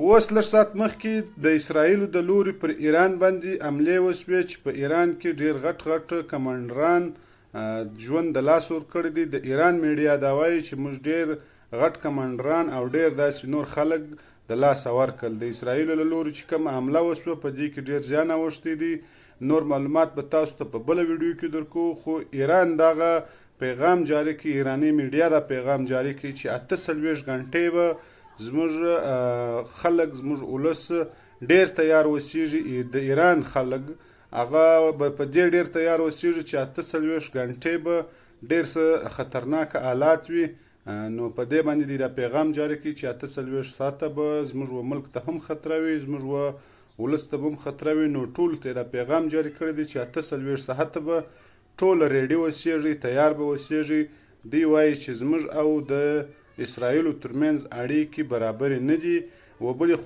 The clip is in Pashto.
اوس لږ ساعت مخکې د اسرائیلو د لوري پر ایران باندې حملې وشوې چې په ایران کې ډېر غټ کمانډران ژوند د لاس ورکړی دی. د ایران میډیا دا وایي چې موږ ډېر غټ کمانډران او ډېر داسې نور خلک د لاسه ورکړل. د اسرائیلو له لوري چې کومه حمله وشوه په دې کې ډېر زیان اوښتی دی. نور معلومات به تاسو ته په بله ویډیو کې درکو. خو ایران دغه پیغام جاری کړي، ایراني میډیا دا پیغام جاری کړي چې 48 غنټې به زموږ خلک، زموږ ولس ډېر تیار اوسیږي. د ایران خلک هغه به په دې ډېر تیار اوسیږي چې 48 غنټې به ډېر څه خطرناک حالات وي. نو په دې باندې دی دا پیغام جاری کړي چې 48 ساعته به زموږ ملک ته هم خطره وي، زموږ ولس ته هم خطره وي. نو ټول ته دا پیغام جاری کړی دی چې 48 ساعته به ټول ریډي اوسیږي، تیار به اوسیږي. دی وایي چې زموږ او د اسرائیلو ترمنځ اړیکې برابرې نه دي. و بلې